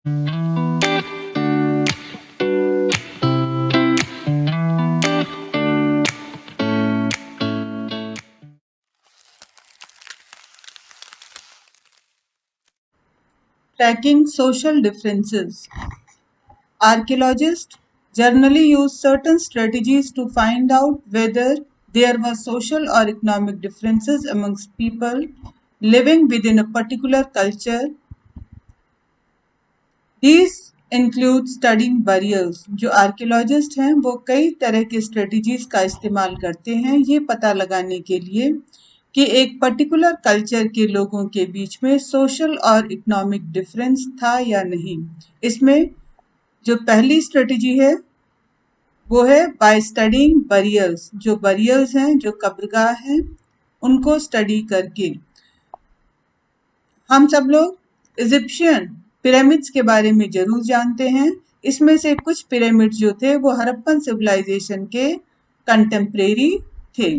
Tracking social differences. Archaeologists generally use certain strategies to find out whether there were social or economic differences amongst people living within a particular culture. These include studying burials. जो archaeologist हैं वो कई तरह के strategies का इस्तेमाल करते हैं ये पता लगाने के लिए कि एक पर्टिकुलर कल्चर के लोगों के बीच में सोशल और इकोनॉमिक डिफरेंस था या नहीं। इसमें जो पहली स्ट्रेटजी है वो है बाय स्टडिंग बरियल्स। जो बरियल्स हैं, जो कब्रगाह हैं, उनको स्टडी करके। हम सब लोग इजिप्शियन पिरामिड्स के बारे में जरूर जानते हैं। इसमें से कुछ पिरामिड्स जो थे वो हड़प्पन सिविलाइजेशन के कंटेम्परेरी थे।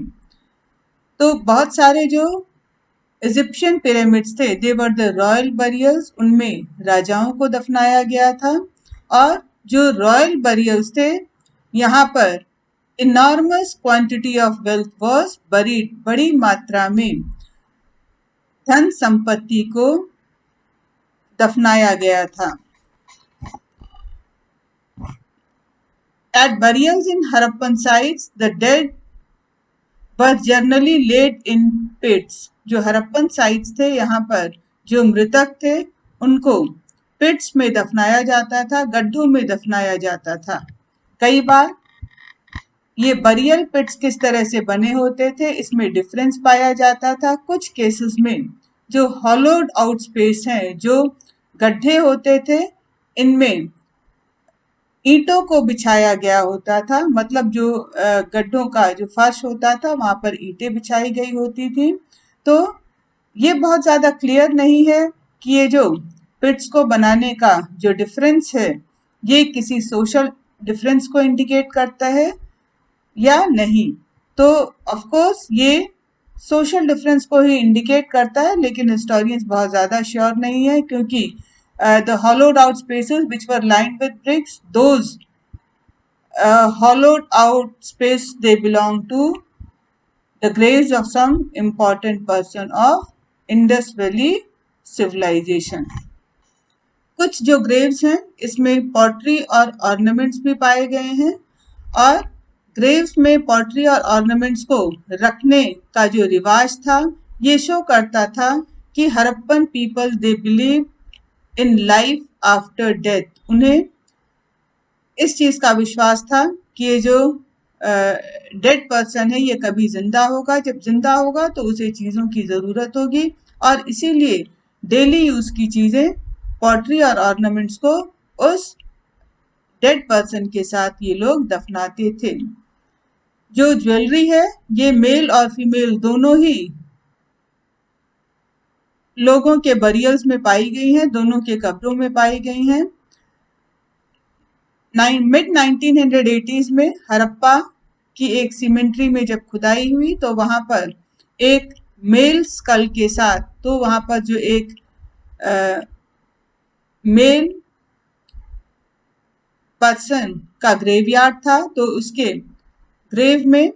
तो बहुत सारे जो इजिप्शियन पिरामिड्स थे they were the royal burials, उनमें राजाओं को दफनाया गया था। और जो रॉयल बरियल्स थे यहाँ पर enormous quantity of wealth was buried, बड़ी मात्रा में धन संपत्ति को दफनाया गया था। At burials in Harappan sites, the dead were generally laid in pits. जो हरप्पन साइट्स थे यहाँ पर जो मृतक थे उनको पिट्स में दफनाया जाता था, गड्ढों में दफनाया जाता था। कई बार ये बरियल पिट्स किस तरह से बने होते थे इसमें डिफरेंस पाया जाता था। कुछ केसेस में जो हॉलोड आउट स्पेस हैं, जो गड्ढे होते थे, इनमें ईंटों को बिछाया गया होता था। मतलब जो गड्ढों का जो फर्श होता था वहां पर ईंटें बिछाई गई होती थी। तो ये बहुत ज्यादा क्लियर नहीं है कि ये जो पिट्स को बनाने का जो डिफरेंस है ये किसी सोशल डिफरेंस को इंडिकेट करता है या नहीं। तो ऑफ कोर्स ये सोशल डिफरेंस को ही इंडिकेट करता है, लेकिन हिस्टोरियंस बहुत ज्यादा श्योर नहीं है क्योंकि the hollowed out spaces which were lined with bricks, those hollowed out space they belong to the graves of some important person of Indus Valley civilization. कुछ जो ग्रेव्स हैं इसमें पॉटरी और ऑर्नामेंट्स भी पाए गए हैं और ग्रेव्स में पॉटरी और ऑर्नामेंट्स को रखने का जो रिवाज था ये शो करता था कि Harappan people they believe in life after death. उन्हें इस चीज का विश्वास था कि ये जो डेड पर्सन है ये कभी जिंदा होगा, जब जिंदा होगा तो उसे चीजों की जरूरत होगी और इसीलिए डेली यूज की चीजें पॉटरी और ऑर्नामेंट्स को उस डेड पर्सन के साथ ये लोग दफनाते थे। जो ज्वेलरी है ये मेल और फीमेल दोनों ही लोगों के बरियल्स में पाई गई हैं, दोनों के कब्रों में पाई गई हैं। मिड 1980s में हड़प्पा की एक सीमेंट्री में जब खुदाई हुई तो वहां पर एक मेल स्कल के साथ, तो वहां पर जो एक मेल पर्सन का ग्रेवयार्ड था तो उसके ग्रेव में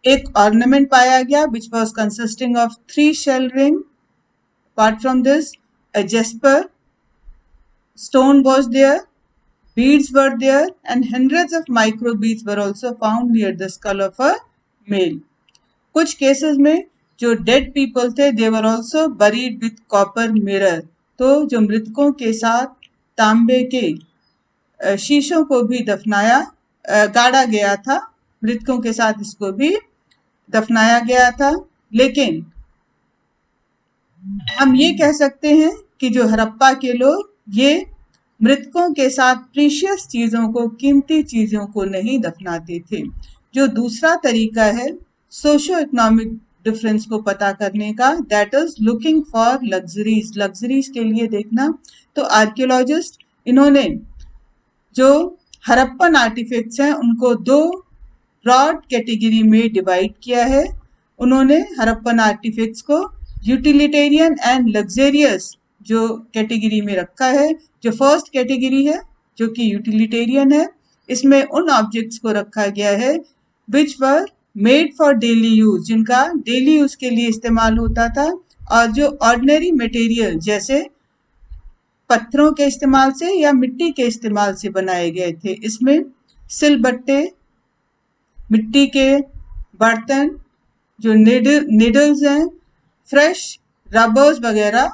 एक ऑर्नामेंट पाया गया which was consisting of 3 shell ring. Apart from this, a jasper stone was there, beads were there and hundreds of micro beads were also found near the skull of a male. कुछ cases में जो dead people थे they were also buried with copper mirror. तो जो मृतकों के साथ तांबे के शीशों को भी गाड़ा गया था, मृतकों के साथ इसको भी दफनाया गया था। लेकिन हम ये कह सकते हैं कि जो हड़प्पा के लोग ये मृतकों के साथ प्रीशियस चीजों को, कीमती चीजों को नहीं दफनाते थे। जो दूसरा तरीका है सोशो इकोनॉमिक डिफरेंस को पता करने का, that is looking for luxuries. Luxuries के लिए देखना। तो आर्कियोलॉजिस्ट इन्होंने जो हड़प्पन आर्टिफैक्ट्स हैं उनको 2 ब्रॉड कैटेगरी में डिवाइड किया है। उन्होंने हड़प्पन आर्टिफैक्ट्स को यूटिलिटेरियन एंड लग्जरियस जो कैटेगरी में रखा है। जो फर्स्ट कैटेगरी है जो कि यूटिलिटेरियन है, इसमें उन ऑब्जेक्ट्स को रखा गया है which were made for daily use, जिनका डेली यूज के लिए इस्तेमाल होता था, और जो ऑर्डिनरी मटेरियल जैसे पत्थरों के इस्तेमाल से या मिट्टी के इस्तेमाल से बनाए गए थे। इसमें सिलबट्टे, मिट्टी के बर्तन, जो निडल्स हैं, फ्रेश रबर्स वगैरह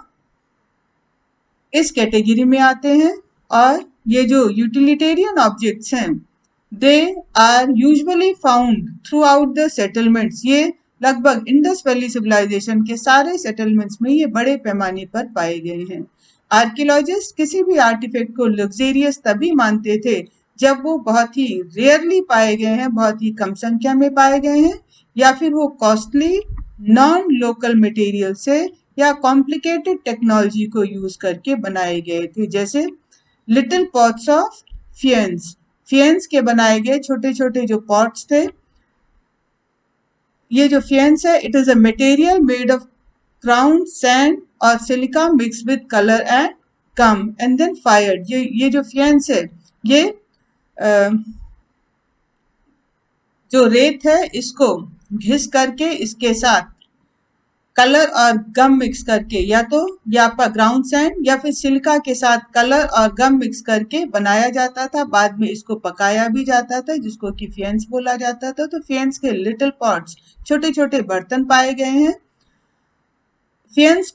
इस कैटेगरी में आते हैं। और ये जो यूटिलिटेरियन ऑब्जेक्ट्स हैं, they are usually found throughout the settlements. ये लगभग इंडस वैली सिविलाइजेशन के सारे सेटलमेंट्स में ये बड़े पैमाने पर पाए गए हैं। आर्कियोलॉजिस्ट किसी भी आर्टिफैक्ट को लग्जेरियस तभी मानते थे जब वो बहुत ही रेयरली पाए गए हैं, बहुत ही कम संख्या में पाए गए हैं, या फिर वो कॉस्टली नॉन लोकल मटेरियल से या कॉम्प्लिकेटेड टेक्नोलॉजी को यूज करके बनाए गए थे। जैसे लिटिल पॉट्स ऑफ फियंस के बनाए गए छोटे छोटे जो पॉट्स थे। ये जो फियंस है, it is a material made of ground sand और silica mix with colour and gum and then fired. ये जो फियंस है, ये जो रेत है इसको घिस करके इसके साथ कलर और गम मिक्स करके, या तो या आपका ग्राउंड सैंड या फिर सिलिका के साथ कलर और गम मिक्स करके बनाया जाता था। बाद में इसको पकाया भी जाता था, जिसको कि फियंस बोला जाता था। तो फियंस के लिटिल पॉट्स, छोटे छोटे बर्तन पाए गए हैं। फियंस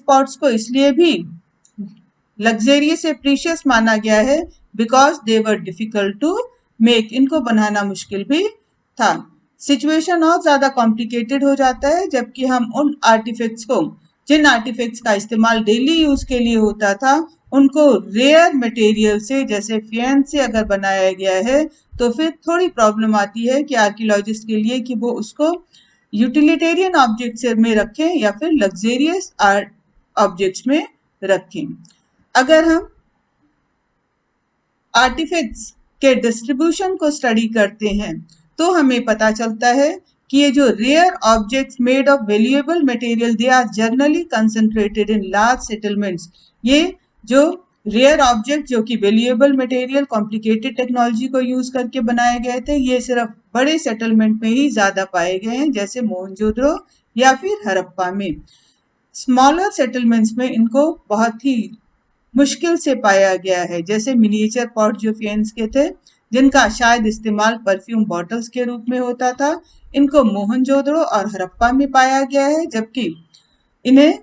पॉट्स को इसलिए भी लग्जरियस से प्रीशियस माना गया है because they were difficult to make. इनको बनाना मुश्किल भी था। सिचुएशन और ज्यादा कॉम्प्लिकेटेड हो जाता है जबकि हम उन आर्टिफैक्ट्स को, जिन आर्टिफैक्ट्स का इस्तेमाल डेली यूज के लिए होता था, उनको रेयर मटेरियल से जैसे फियंस से अगर बनाया गया है तो फिर थोड़ी प्रॉब्लम आती है कि आर्कियोलॉजिस्ट के लिए कि वो उसको यूटिलिटेरियन ऑब्जेक्ट्स में रखें या फिर लग्जेरियस आर्ट ऑब्जेक्ट्स में रखें। अगर हम आर्टिफैक्ट्स के डिस्ट्रीब्यूशन को स्टडी करते हैं तो हमें पता चलता है कि ये जो rare objects made of valuable material, they are generally concentrated in large settlements. ये जो रेयर ऑब्जेक्ट जो कि वैल्यूएबल मटेरियल कॉम्प्लिकेटेड टेक्नोलॉजी को यूज करके बनाए गए थे, ये सिर्फ बड़े सेटलमेंट में ही ज्यादा पाए गए हैं, जैसे मोहनजोदड़ो या फिर हड़प्पा में। स्मॉलर सेटलमेंट्स में इनको बहुत ही मुश्किल से पाया गया है, जैसे मिनिएचर पॉट जो फियंस के थे, जिनका शायद इस्तेमाल परफ्यूम बॉटल्स के रूप में होता था, इनको मोहनजोदड़ो और हड़प्पा में पाया गया है, जबकि इन्हें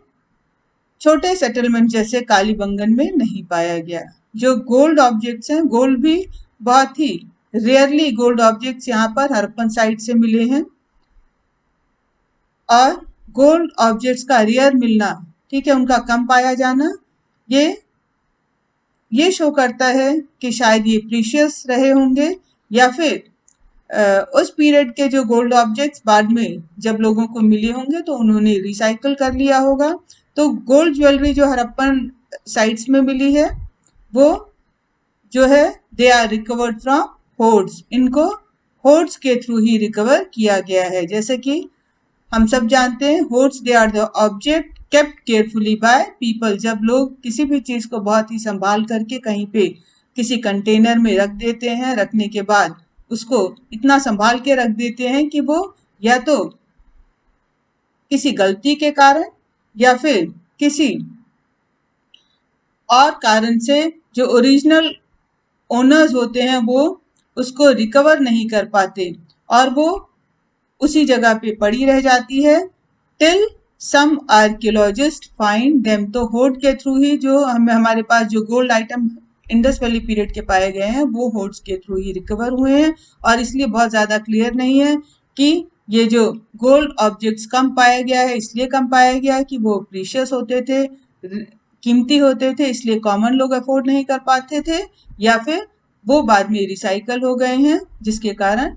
छोटे सेटलमेंट जैसे कालीबंगन में नहीं पाया गया। जो गोल्ड ऑब्जेक्ट्स हैं, गोल्ड भी बहुत ही रेयरली गोल्ड ऑब्जेक्ट्स यहाँ पर हड़प्पन साइट से मिले हैं। और गोल्ड ऑब्जेक्ट्स का रेयर मिलना, ठीक है, उनका कम पाया जाना, ये शो करता है कि शायद ये प्रीशियस रहे होंगे, या फिर उस पीरियड के जो गोल्ड ऑब्जेक्ट्स बाद में जब लोगों को मिले होंगे तो उन्होंने रिसाइकल कर लिया होगा। तो गोल्ड ज्वेलरी जो हड़प्पन साइट्स में मिली है, वो जो है they are recovered from hoards. इनको होर्ड्स के थ्रू ही रिकवर किया गया है। जैसे कि हम सब जानते हैं, hoards they are the object kept carefully by people. जब लोग किसी भी चीज को बहुत ही संभाल करके कहीं पे किसी कंटेनर में रख देते हैं, रखने के बाद उसको इतना संभाल के रख देते हैं कि वो या तो किसी गलती के कारण या फिर किसी और कारण से जो ओरिजिनल ओनर्स होते हैं वो उसको रिकवर नहीं कर पाते और वो उसी जगह पे पड़ी रह जाती है till some archaeologist find them. तो होर्ड के थ्रू ही जो हमारे पास जो gold item Indus valley period के पाए गए हैं वो होर्ड्स के थ्रू ही रिकवर हुए हैं, और इसलिए बहुत ज्यादा क्लियर नहीं है कि ये जो गोल्ड ऑब्जेक्ट्स कम पाया गया है इसलिए कम पाया गया है कि वो प्रीशियस होते थे, कीमती होते थे, इसलिए कॉमन लोग अफोर्ड नहीं कर पाते थे, या फिर वो बाद में रिसाइकल हो गए हैं जिसके कारण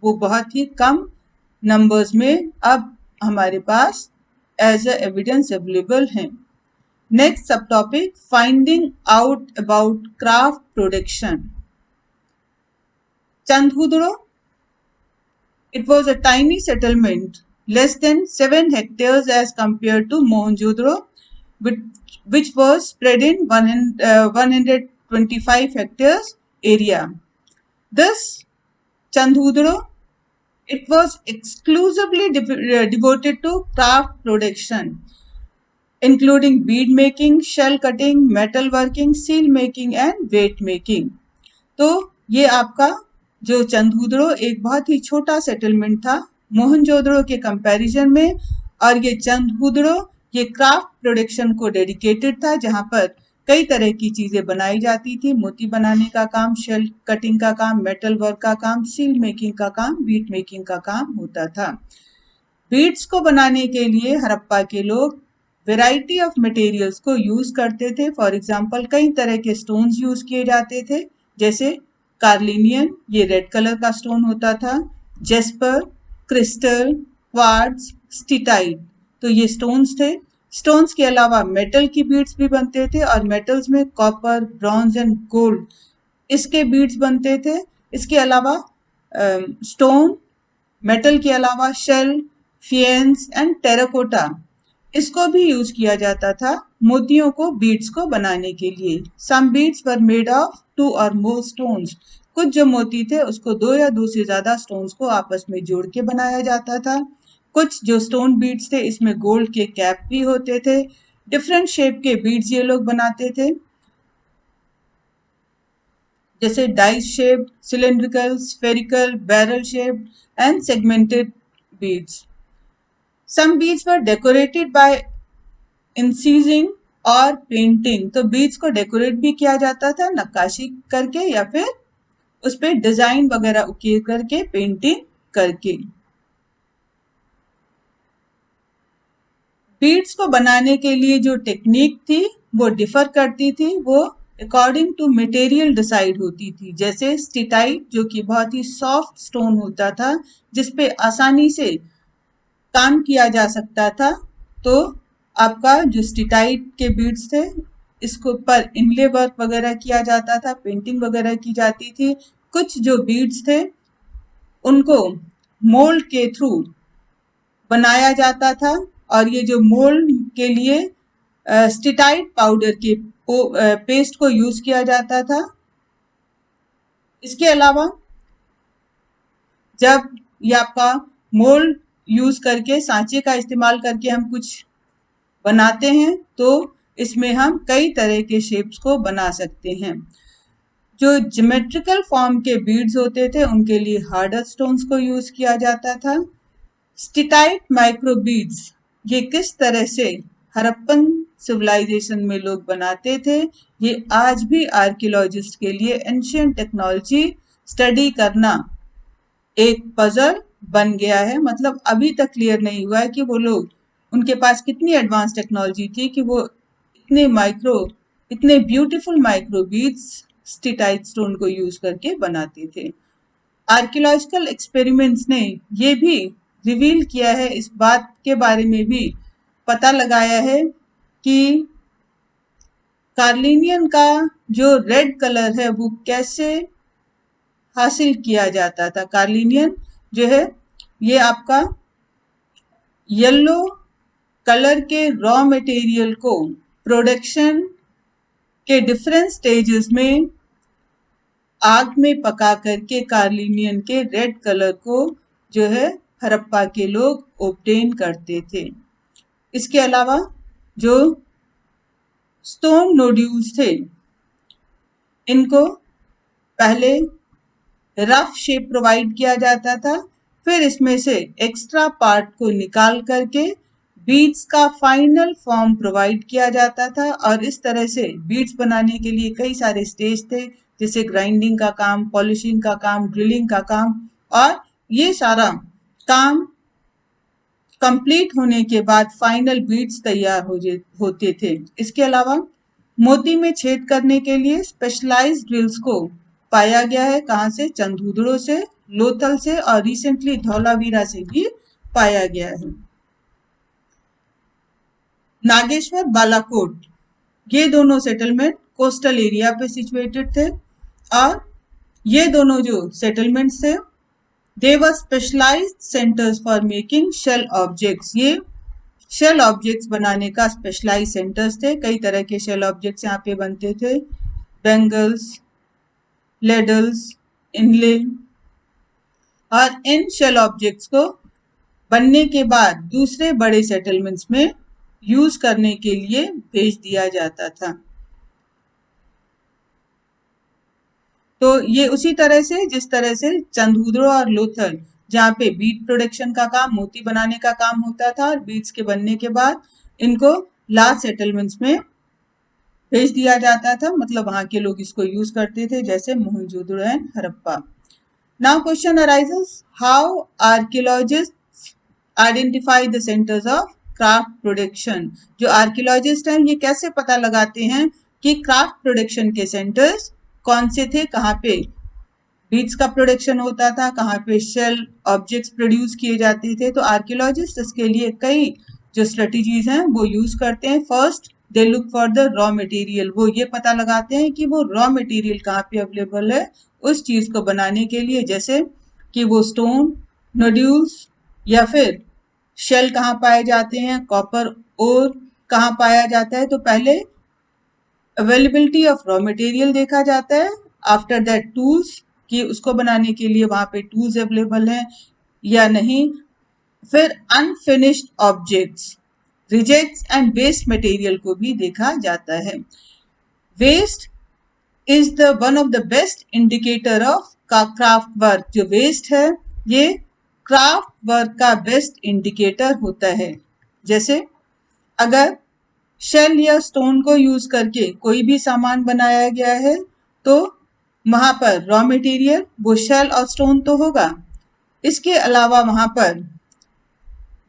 वो बहुत ही कम नंबर्स में अब हमारे पास एज अ एविडेंस अवेलेबल हैं। Next sub topic, finding out about craft production. Chanhudaro, it was a tiny settlement, less than 7 hectares as compared to Mohenjo-daro. which was spread in 125 hectares area. Thus, Chandhudro, it was exclusively devoted to craft production, including bead making, shell cutting, metal working, seal making and weight making. तो ये आपका जो चंदूदड़ो एक बहुत ही छोटा settlement था मोहनजोदड़ो के comparison में, और ये चंदूदड़ो ये क्राफ्ट प्रोडक्शन को डेडिकेटेड था, जहां पर कई तरह की चीजें बनाई जाती थी। मोती बनाने का काम, शेल कटिंग का काम, मेटल वर्क का काम, सील मेकिंग का काम, बीट मेकिंग का काम होता था। बीड्स को बनाने के लिए हड़प्पा के लोग वेराइटी ऑफ मटेरियल्स को यूज करते थे। फॉर एग्जांपल कई तरह के स्टोन्स यूज किए जाते थे, जैसे कार्लिनियन, ये रेड कलर का स्टोन होता था, जेस्पर, क्रिस्टल, क्वार्ट्ज, स्टीटाइट, तो ये स्टोन्स थे। स्टोन्स के अलावा मेटल की बीड्स भी बनते थे, और मेटल्स में कॉपर, ब्रॉन्ज एंड गोल्ड इसके बीड्स बनते थे। इसके अलावा स्टोन, मेटल के अलावा शेल, फियंस एंड टेराकोटा इसको भी यूज किया जाता था मोतियों को बीड्स को बनाने के लिए। सम बीड्स वर मेड ऑफ 2 और मोर स्टोन्स, कुछ जो मोती थे उसको 2 या 2 से ज्यादा स्टोन्स को आपस में जोड़ के बनाया जाता था। कुछ जो स्टोन बीड्स थे इसमें गोल्ड के कैप भी होते थे। डिफरेंट शेप के बीड्स ये लोग बनाते थे, जैसे dice shape, cylindrical, spherical, barrel shape and segmented beads. Some beads were decorated by incising और पेंटिंग, तो बीड्स को डेकोरेट भी किया जाता था नक्काशी करके या फिर उस पे डिजाइन वगैरह उकेर करके, पेंटिंग करके। बीड्स को बनाने के लिए जो टेक्निक थी वो डिफर करती थी, वो अकॉर्डिंग टू मटेरियल डिसाइड होती थी। जैसे स्टीटाइट जो कि बहुत ही सॉफ्ट स्टोन होता था जिसपे आसानी से काम किया जा सकता था, तो आपका जो स्टीटाइट के बीड्स थे इसको पर इनले वर्क वगैरह किया जाता था, पेंटिंग वगैरह की जाती थी। कुछ जो बीड्स थे उनको मोल्ड के थ्रू बनाया जाता था, और ये जो मोल्ड के लिए स्टीटाइट पाउडर के पेस्ट को यूज किया जाता था। इसके अलावा जब ये आपका मोल्ड यूज करके, सांचे का इस्तेमाल करके हम कुछ बनाते हैं, तो इसमें हम कई तरह के शेप्स को बना सकते हैं। जो ज्योमेट्रिकल फॉर्म के बीड्स होते थे उनके लिए हार्डर स्टोन्स को यूज किया जाता था। स्टीटाइट माइक्रो बीड्स ये किस तरह से हड़प्पन सिविलाइजेशन में लोग बनाते थे, ये आज भी आर्कियोलॉजिस्ट के लिए एंशिएंट टेक्नोलॉजी स्टडी करना एक पजल बन गया है। मतलब अभी तक क्लियर नहीं हुआ है कि वो लोग, उनके पास कितनी एडवांस टेक्नोलॉजी थी कि वो इतने beautiful micro beads steatite stone को यूज करके बनाते थे। आर्कियोलॉजिकल एक्सपेरिमेंट्स ने ये भी रिवील किया है, इस बात के बारे में भी पता लगाया है कि कार्लिनियन का जो रेड कलर है वो कैसे हासिल किया जाता था। कार्लिनियन जो है ये आपका येलो कलर के रॉ मटेरियल को प्रोडक्शन के डिफरेंट स्टेजेस में आग में पका करके कार्लिनियन के रेड कलर को जो है हड़प्पा के लोग ऑब्टेन करते थे। इसके अलावा जो स्टोन नोड्यूल्स थे इनको पहले रफ शेप प्रोवाइड किया जाता था, फिर इसमें से एक्स्ट्रा पार्ट को निकाल करके बीड्स का फाइनल फॉर्म प्रोवाइड किया जाता था। और इस तरह से बीड्स बनाने के लिए कई सारे स्टेज थे, जैसे ग्राइंडिंग का काम, पॉलिशिंग का काम, ड्रिलिंग का काम, और ये सारा काम कंप्लीट होने के बाद फाइनल बीड्स तैयार होते थे। इसके अलावा मोती में छेद करने के लिए स्पेशलाइज्ड ड्रिल्स को पाया गया है। कहाँ से? चंदूदड़ो से, लोथल से, और रिसेंटली धौलावीरा से भी पाया गया है। नागेश्वर, बालाकोट, ये दोनों सेटलमेंट कोस्टल एरिया पे सिचुएटेड थे, और ये दोनों जो सेटलमेंट्स थे they were specialised centres for making shell objects. ये शेल ऑब्जेक्ट्स बनाने का स्पेशलाइज सेंटर्स थे। कई तरह के शेल ऑब्जेक्ट्स यहाँ पे बनते थे, बेंगल्स, लेडल्स, इनले, और इन शेल ऑब्जेक्ट्स को बनने के बाद दूसरे बड़े सेटलमेंट्स में यूज करने के लिए भेज दिया जाता था। तो ये उसी तरह से जिस तरह से चंदूद्रो और लोथल, जहाँ पे बीट प्रोडक्शन का काम, मोती बनाने का काम होता था, और बीट्स के बनने के बाद इनको लार्ज सेटलमेंट्स में भेज दिया जाता था, मतलब वहां के लोग इसको यूज करते थे, जैसे Mohenjodaro and Harappa. Now question arises, how archaeologists identify the centres of craft production. जो आर्कियोलॉजिस्ट हैं ये कैसे पता लगाते हैं कि क्राफ्ट प्रोडक्शन के सेंटर्स कौन से थे, कहाँ पे बीट्स का प्रोडक्शन होता था, कहाँ पे शेल ऑब्जेक्ट्स प्रोड्यूस किए जाते थे। तो आर्कियोलॉजिस्ट इसके लिए कई जो स्ट्रेटजीज हैं वो यूज करते हैं। First, they look for the raw material. वो ये पता लगाते हैं कि वो रॉ मटेरियल कहाँ पे अवेलेबल है उस चीज को बनाने के लिए, जैसे कि वो स्टोन, नोड्यूल्स, या फिर शेल कहाँ पाए जाते हैं, कॉपर ओर कहाँ पाया जाता है। तो पहले अवेलेबिलिटी ऑफ रॉ मटेरियल देखा जाता है, आफ्टर दैट टूल्स, कि उसको बनाने के लिए वहां पे टूल्स अवेलेबल हैं या नहीं। फिर unfinished objects, rejects and waste material को भी देखा जाता है। Waste is the one of the best indicator of craft work. जो वेस्ट है ये क्राफ्ट वर्क का बेस्ट इंडिकेटर होता है। जैसे अगर शेल या स्टोन को यूज करके कोई भी सामान बनाया गया है तो वहां पर रॉ मटेरियल वो शेल और स्टोन तो होगा, इसके अलावा वहां पर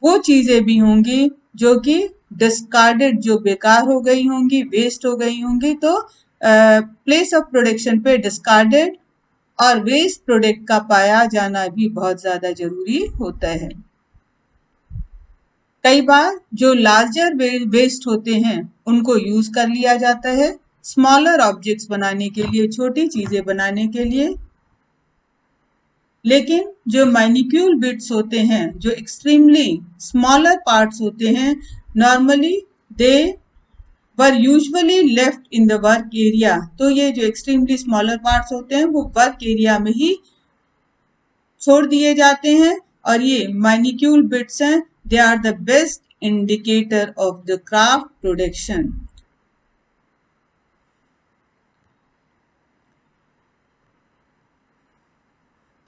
वो चीजें भी होंगी जो कि डिस्कार्डेड, जो बेकार हो गई होंगी, वेस्ट हो गई होंगी। तो प्लेस ऑफ प्रोडक्शन पे डिस्कार्डेड और वेस्ट प्रोडक्ट का पाया जाना भी बहुत ज्यादा जरूरी होता है। कई बार जो लार्जर वेस्ट होते हैं उनको यूज कर लिया जाता है स्मॉलर ऑब्जेक्ट्स बनाने के लिए, छोटी चीजें बनाने के लिए। लेकिन जो माइन्यूक्यूल बिट्स होते हैं, जो एक्सट्रीमली स्मॉलर पार्ट्स होते हैं, normally they were usually left in the work area. तो ये जो एक्सट्रीमली स्मॉलर पार्ट्स होते हैं वो वर्क एरिया में ही छोड़ दिए जाते हैं, और ये माइन्यूक्यूल बिट्स हैं, they are the best indicator of the craft production.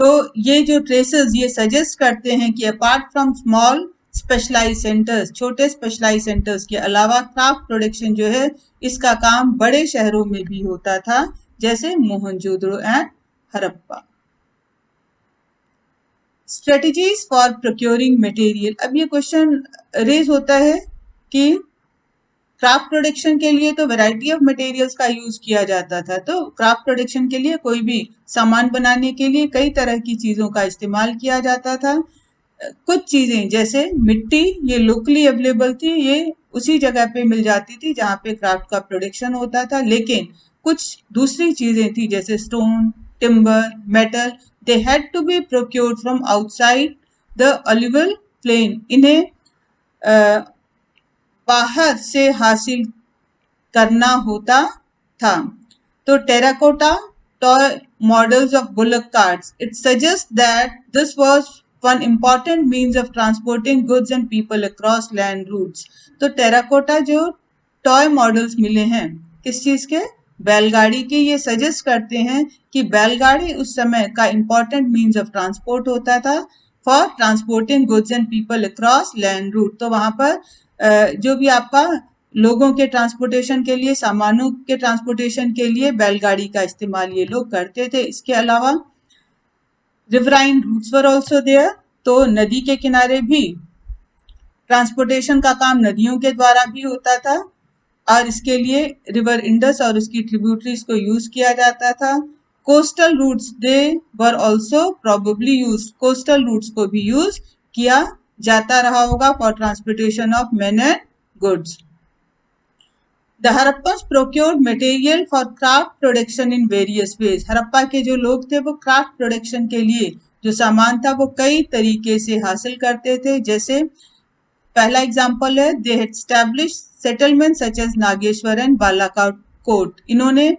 तो ये जो ट्रेसेस ये सजेस्ट करते हैं कि apart from small specialise centres, छोटे स्पेशलाइज सेंटर्स के अलावा क्राफ्ट प्रोडक्शन जो है इसका काम बड़े शहरों में भी होता था, जैसे Mohenjodaro and Harappa. Strategies for procuring material. अब ये क्वेश्चन रेज होता है कि क्राफ्ट प्रोडक्शन के लिए तो वैरायटी ऑफ मटेरियल्स का यूज किया जाता था, तो क्राफ्ट प्रोडक्शन के लिए कोई भी सामान बनाने के लिए कई तरह की चीजों का इस्तेमाल किया जाता था। कुछ चीजें जैसे मिट्टी ये लोकली अवेलेबल थी, ये उसी जगह पे मिल जाती थी जहाँ पे क्राफ्ट का प्रोडक्शन होता था। लेकिन कुछ दूसरी चीजें थी जैसे stone, timber, metal, they had to be procured from outside the alluvial plain. इन्हें बाहर से हासिल करना होता था। तो terracotta toy models of bullock carts, it suggest that this was one important means of transporting goods and people across land routes. तो terracotta जो टॉय मॉडल्स मिले हैं किस चीज के, बैलगाड़ी के, ये सजेस्ट करते हैं कि बैलगाड़ी उस समय का इम्पॉर्टेंट मीन्स ऑफ ट्रांसपोर्ट होता था for transporting goods and people across land route. तो वहां पर जो भी आपका लोगों के ट्रांसपोर्टेशन के लिए, सामानों के ट्रांसपोर्टेशन के लिए बैलगाड़ी का इस्तेमाल ये लोग करते थे। इसके अलावा riverine routes were also there. तो नदी के किनारे भी ट्रांसपोर्टेशन का काम नदियों के द्वारा भी होता था, और इसके लिए रिवर इंडस और उसकी ट्रिब्यूटरीज को यूज किया जाता था। Coastal routes they were also probably use, coastal routes को भी यूज किया जाता रहा होगा for transportation of men and goods. The Harappans procured material for craft production in various ways. Harappa के जो लोग थे वो क्राफ्ट प्रोडक्शन के लिए जो सामान था वो कई तरीके से हासिल करते थे। जैसे पहला एग्जाम्पल है, they had establish settlement such as Nageshwar and Balakot. इन्होंने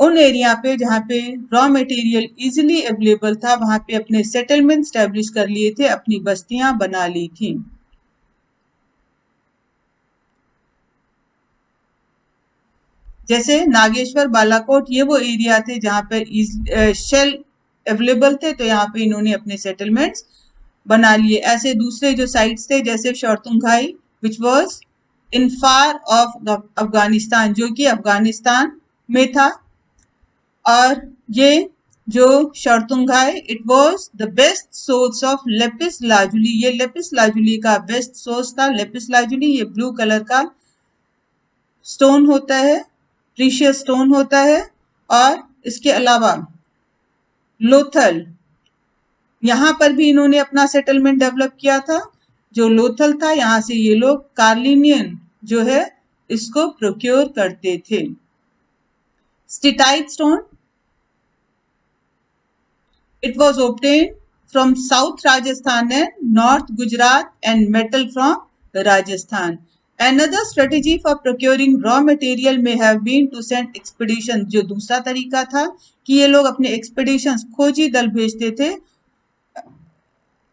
उन एरिया पे जहाँ पे रॉ मटेरियल इजीली अवेलेबल था वहां पे अपने सेटलमेंट स्टैब्लिश कर लिए थे, अपनी बस्तियां बना ली थी। जैसे नागेश्वर, बालाकोट, ये वो एरिया थे जहाँ पे शेल अवेलेबल थे, तो यहाँ पे इन्होंने अपने सेटलमेंट्स बना लिए। ऐसे दूसरे जो साइट्स थे जैसे Shortughai which was in far of Afghanistan, जो कि अफगानिस्तान में था। और ये जो Shortughai, it was the best source of lapis lazuli, ये लेपिस लाजुली का बेस्ट सोर्स था। लेपिस लाजुली ये ब्लू कलर का स्टोन होता है, प्रीशियस स्टोन होता है। और इसके अलावा लोथल, यहाँ पर भी इन्होंने अपना सेटलमेंट डेवलप किया था। जो लोथल था, यहाँ से ये लोग कार्लिनियन जो है इसको प्रोक्योर करते थे। स्टिटाइट stone, it was obtained from South Rajasthan and North Gujarat and metal from Rajasthan. Another strategy for procuring raw material may have been to send expeditions, जो दूसरा तरीका था कि ये लोग अपने expeditions, खोजी दल भेजते थे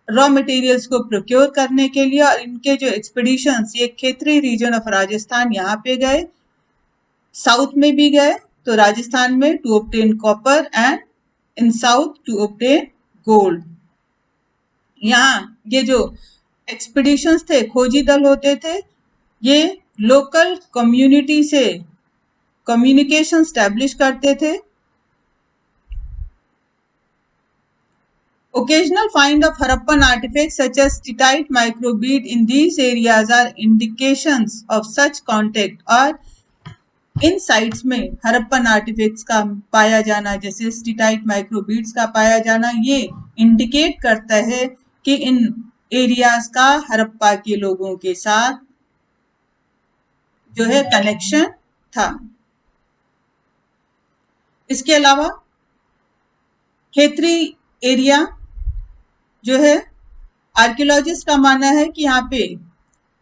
रॉ मटेरियल्स को प्रोक्योर करने के लिए। और इनके जो एक्सपेडिशंस, ये खेतरी रीजन ऑफ राजस्थान यहाँ पे गए, साउथ में भी गए, तो राजस्थान में to obtain copper and in south to obtain gold. यहाँ ये जो एक्सपीडिशंस थे, खोजी दल होते थे, ये लोकल कम्युनिटी से कम्युनिकेशन स्टैब्लिश करते थे। Occasional find of Harappan artifacts such as Hittite microbead in these areas are indications of such contact। और इन साइट्स में हरप्पन आर्टिफैक्ट्स का पाया जाना, जैसे स्टिटाइट माइक्रोबीड्स का पाया जाना, ये इंडिकेट करता है कि इन एरियाज का हरप्पा के लोगों के साथ जो है कनेक्शन था। इसके अलावा खेतरी एरिया जो है, आर्कियोलॉजिस्ट का मानना है कि यहाँ पे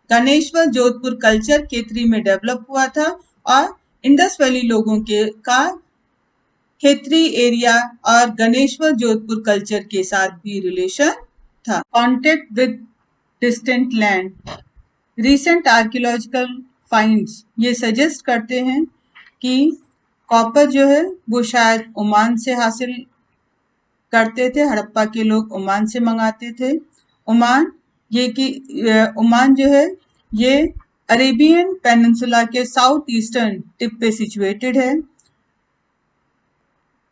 गणेश्वर जोधपुर कल्चर खेतरी में डेवलप हुआ था और इंडस वैली लोगों के का खेतरी एरिया और गणेश्वर जोधपुर कल्चर के साथ भी रिलेशन था। Contact with distant land, recent archaeological finds ये सजेस्ट करते हैं कि कॉपर जो है वो शायद ओमान से हासिल करते थे, हड़प्पा के लोग ओमान से मंगाते थे। ओमान जो है ये अरेबियन पेनिनसुला के साउथ ईस्टर्न टिप पे सिचुएटेड है।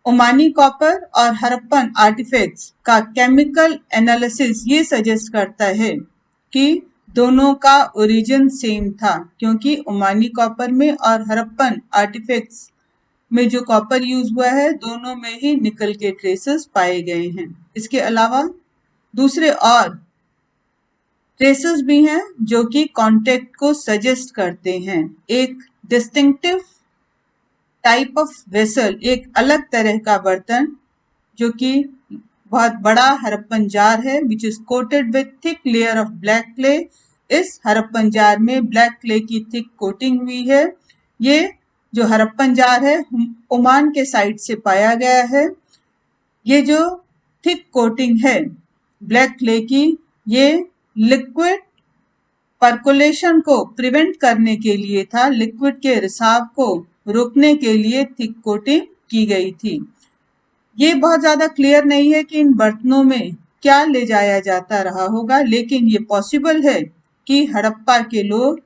ओमानी कॉपर और हड़प्पन आर्टिफैक्ट्स का केमिकल एनालिसिस ये सजेस्ट करता है कि दोनों का ओरिजिन सेम था, क्योंकि ओमानी कॉपर में और हड़प्पन आर्टिफैक्ट्स में जो कॉपर यूज हुआ है दोनों में ही निकल के ट्रेसेस पाए गए हैं। इसके अलावा दूसरे और ट्रेसेस भी हैं जो कि कॉन्टेक्ट को सजेस्ट करते हैं। एक डिस्टिंक्टिव टाइप ऑफ वेसल, एक अलग तरह का बर्तन जो कि बहुत बड़ा हड़प्पन जार है, which is coated with thick layer of black clay. इस हड़प्पन जार में ब्लैक क्ले की थिक कोटिंग हुई है। ये जो हड़प्पन जार है ओमान के साइड से पाया गया है। ये जो थिक कोटिंग है ब्लैक क्ले की, ये लिक्विड पर्कुलेशन को प्रिवेंट करने के लिए था, लिक्विड के रिसाव को रोकने के लिए थिक कोटिंग की गई थी। ये बहुत ज्यादा क्लियर नहीं है कि इन बर्तनों में क्या ले जाया जाता रहा होगा, लेकिन ये पॉसिबल है कि हड़प्पा के लोग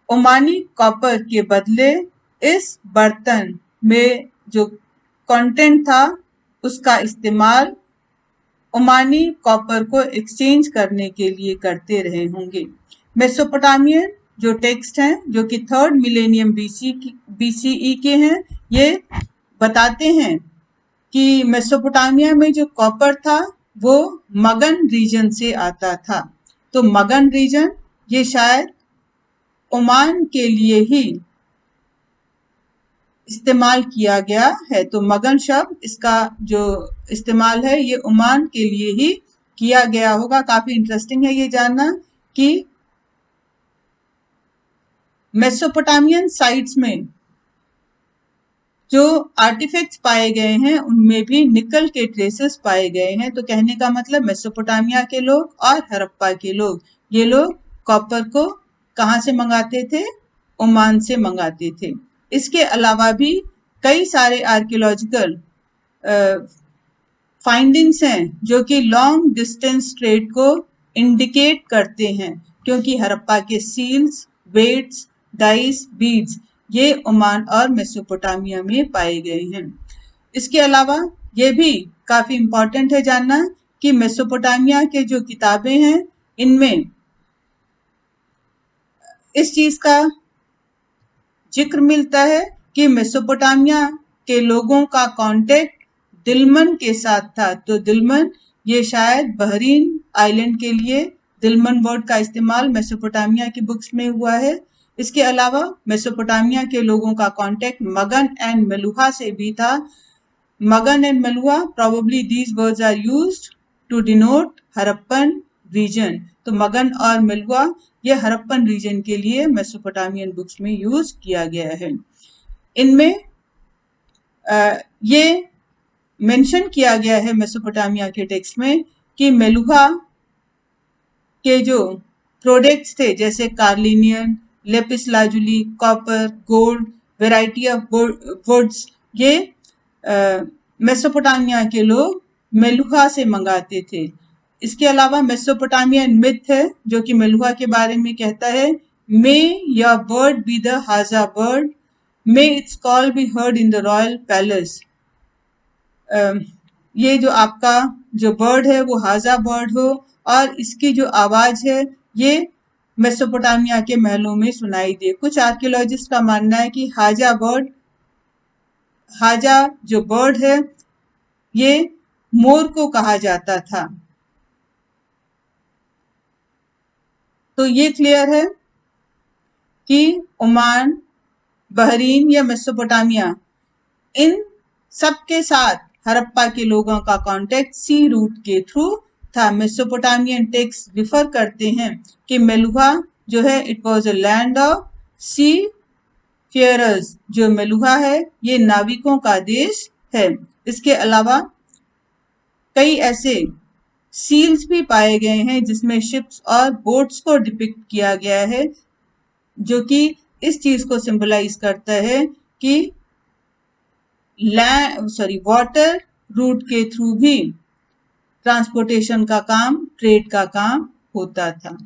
ओमानी कॉपर के बदले इस बर्तन में जो कंटेंट था उसका इस्तेमाल ओमानी कॉपर को एक्सचेंज करने के लिए करते रहे होंगे। मेसोपोटामियन जो टेक्स्ट हैं जो कि 3rd मिलेनियम BCE के हैं, ये बताते हैं कि मेसोपोटामिया में जो कॉपर था वो मगन रीजन से आता था। तो मगन रीजन ये शायद ओमान के लिए ही इस्तेमाल किया गया है। तो मगन शब्द इसका जो इस्तेमाल है ये ओमान के लिए ही किया गया होगा। काफी इंटरेस्टिंग है ये जानना कि मेसोपोटामियन साइट्स में जो आर्टिफैक्ट्स पाए गए हैं उनमें भी निकल के ट्रेसेस पाए गए हैं। तो कहने का मतलब मेसोपोटामिया के लोग और हड़प्पा के लोग, ये लोग कॉपर को कहाँ से मंगाते थे? ओमान से मंगाते थे। इसके अलावा भी कई सारे आर्कियोलॉजिकल फाइंडिंग्स हैं जो कि लॉन्ग डिस्टेंस ट्रेड को इंडिकेट करते हैं, क्योंकि हड़प्पा के सील्स, वेट्स, डाइस, बीड्स ये ओमान और मेसोपोटामिया में पाए गए हैं। इसके अलावा ये भी काफी इम्पोर्टेंट है जानना कि मेसोपोटामिया के जो किताबें हैं इनमें इस चीज का जिक्र मिलता है कि मेसोपोटामिया के लोगों का कांटेक्ट दिलमन के साथ था। तो दिलमन ये शायद बहरीन आइलैंड के लिए दिलमन वर्ड का इस्तेमाल मेसोपोटामिया की बुक्स में हुआ है। इसके अलावा मेसोपोटामिया के लोगों का कांटेक्ट मगन एंड मेलुहा से भी था। Magan and Meluhha, probably these words are used to denote Harappan region. तो मगन और मेलुहा ये हड़प्पन रीजन के लिए मेसोपोटामियन बुक्स में यूज किया गया है। इनमें ये मेंशन किया गया है मेसोपोटामिया के टेक्स्ट में कि मेलुहा के जो प्रोडक्ट्स थे जैसे carnelian, lapis lazuli, copper, gold, variety of woods, ये मेसोपोटामिया के लोग मेलुहा से मंगाते थे। इसके अलावा मेसोपोटामियन मिथ है जो कि मेलुहा के बारे में कहता है, may your bird be the haja bird, may its call be heard in the royal palace. ये जो आपका जो बर्ड है वो हाजा बर्ड हो और इसकी जो आवाज है ये मेसोपोटामिया के महलों में सुनाई दे। कुछ आर्कियोलॉजिस्ट का मानना है कि हाजा जो बर्ड है ये मोर को कहा जाता था। तो ये क्लियर है कि ओमान, बहरीन या मेसोपोटामिया इन सब के साथ हड़प्पा के लोगों का कांटेक्ट सी रूट के थ्रू था। मेसोपोटामियन टेक्स्ट रिफर करते हैं कि मेलुहा जो है it was a land of seafarers. जो मेलुहा है ये नाविकों का देश है। इसके अलावा कई ऐसे सील्स भी पाए गए हैं जिसमें शिप्स और बोट्स को डिपिक्ट किया गया है, जो कि इस चीज को सिंबलाइज करता है कि वाटर रूट के थ्रू भी ट्रांसपोर्टेशन का काम, ट्रेड का काम होता था।